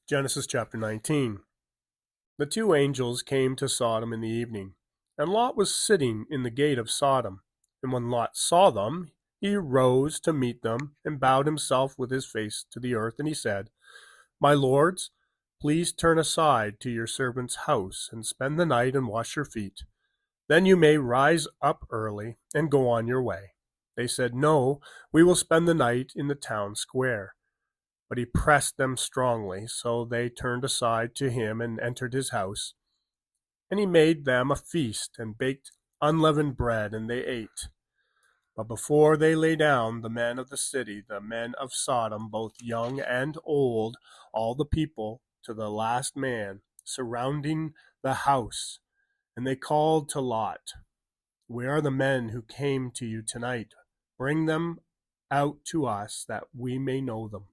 Genesis chapter 19. The two angels came to Sodom in the evening, and Lot was sitting in the gate of Sodom. And when Lot saw them, he rose to meet them, and bowed himself with his face to the earth, and he said, My lords, please turn aside to your servant's house, and spend the night and wash your feet. Then you may rise up early and go on your way. They said, No, we will spend the night in the town square. But he pressed them strongly, so they turned aside to him and entered his house. And he made them a feast and baked unleavened bread, and they ate. But before they lay down, the men of the city, the men of Sodom, both young and old, all the people, to the last man, surrounding the house, and they called to Lot, Where are the men who came to you tonight? Bring them out to us, that we may know them.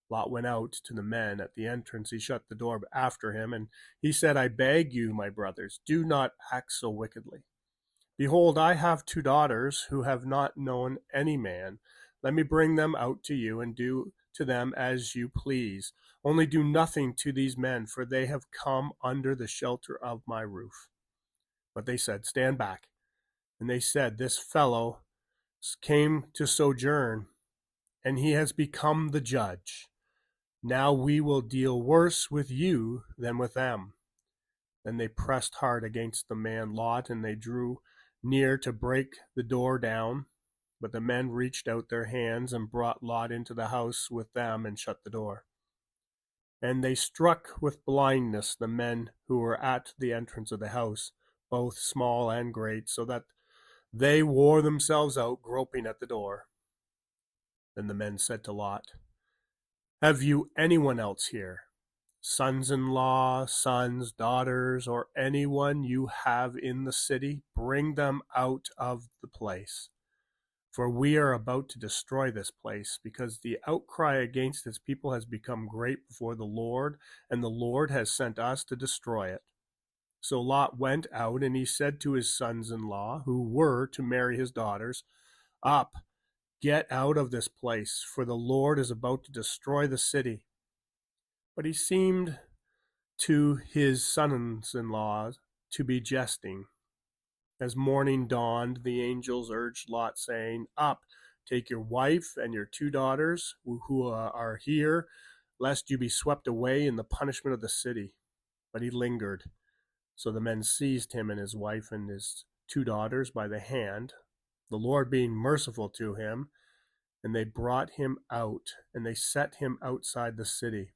Lot went out to the men at the entrance. He shut the door after him, and he said, I beg you, my brothers, do not act so wickedly. Behold, I have two daughters who have not known any man. Let me bring them out to you, and do to them as you please. Only do nothing to these men, for they have come under the shelter of my roof. But they said, Stand back. And they said, This fellow came to sojourn, and he has become the judge. Now we will deal worse with you than with them. Then they pressed hard against the man Lot, and they drew near to break the door down. But the men reached out their hands and brought Lot into the house with them and shut the door. And they struck with blindness the men who were at the entrance of the house, both small and great, so that they wore themselves out groping at the door. Then the men said to Lot, Have you anyone else here? Sons-in-law, sons, daughters, or anyone you have in the city? Bring them out of the place. For we are about to destroy this place, because the outcry against its people has become great before the Lord, and the Lord has sent us to destroy it. So Lot went out, and he said to his sons-in-law, who were to marry his daughters, Up, get out of this place, for the Lord is about to destroy the city. But he seemed to his sons-in-law to be jesting. As morning dawned, the angels urged Lot, saying, Up, take your wife and your two daughters who are here, lest you be swept away in the punishment of the city. But he lingered. So the men seized him and his wife and his two daughters by the hand, the Lord being merciful to him, and they brought him out, and they set him outside the city.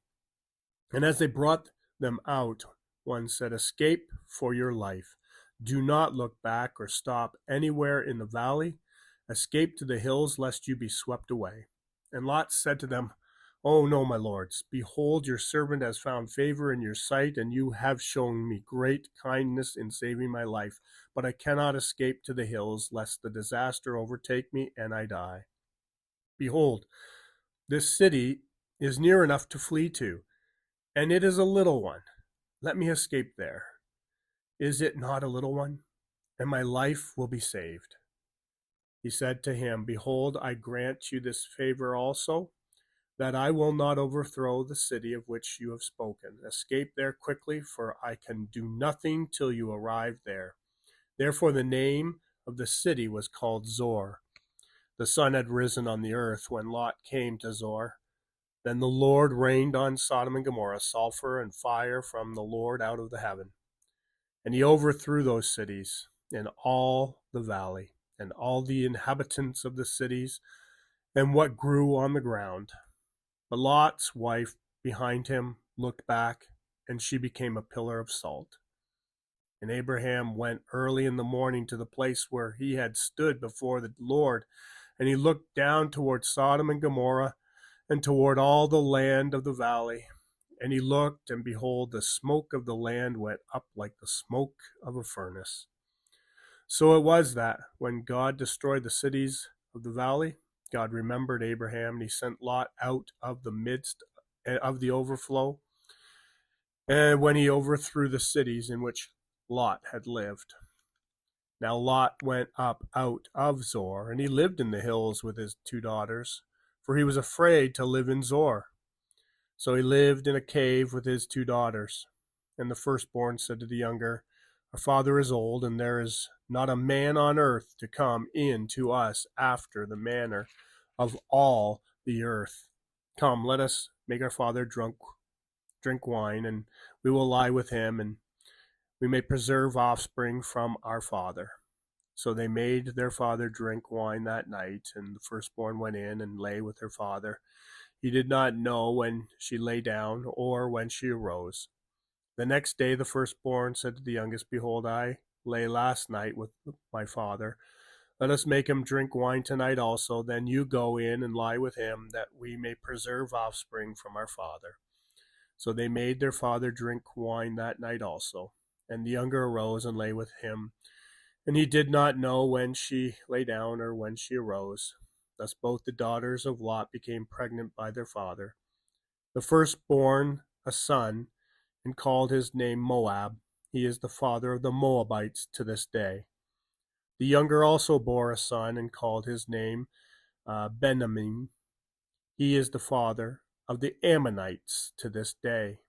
And as they brought them out, one said, Escape for your life. Do not look back or stop anywhere in the valley. Escape to the hills, lest you be swept away. And Lot said to them, Oh, no, my lords. Behold, your servant has found favor in your sight, and you have shown me great kindness in saving my life. But I cannot escape to the hills, lest the disaster overtake me and I die. Behold, this city is near enough to flee to, and it is a little one. Let me escape there. Is it not a little one? And my life will be saved. He said to him, Behold, I grant you this favor also, that I will not overthrow the city of which you have spoken. Escape there quickly, for I can do nothing till you arrive there. Therefore the name of the city was called Zor. The sun had risen on the earth when Lot came to Zor. Then the Lord rained on Sodom and Gomorrah sulfur and fire from the Lord out of the heaven. And he overthrew those cities and all the valley, and all the inhabitants of the cities, and what grew on the ground. But Lot's wife behind him looked back, and she became a pillar of salt. And Abraham went early in the morning to the place where he had stood before the Lord, and he looked down toward Sodom and Gomorrah, and toward all the land of the valley. And he looked, and behold, the smoke of the land went up like the smoke of a furnace. So it was that, when God destroyed the cities of the valley, God remembered Abraham, and he sent Lot out of the midst of the overflow, and when he overthrew the cities in which Lot had lived. Now Lot went up out of Zor, and he lived in the hills with his two daughters, for he was afraid to live in Zor. So he lived in a cave with his 2 daughters. And the firstborn said to the younger, Our father is old, and there is not a man on earth to come in to us after the manner of all the earth. Come, let us make our father drink wine, and we will lie with him, and we may preserve offspring from our father. So they made their father drink wine that night, and the firstborn went in and lay with her father. He did not know when she lay down or when she arose. The next day the firstborn said to the youngest, Behold, I lay last night with my father. Let us make him drink wine tonight also. Then you go in and lie with him, that we may preserve offspring from our father. So they made their father drink wine that night also. And the younger arose and lay with him. And he did not know when she lay down or when she arose. Thus both the daughters of Lot became pregnant by their father. The firstborn a son, and called his name Moab. He is the father of the Moabites to this day. The younger also bore a son, and called his name Benjamin. He is the father of the Ammonites to this day.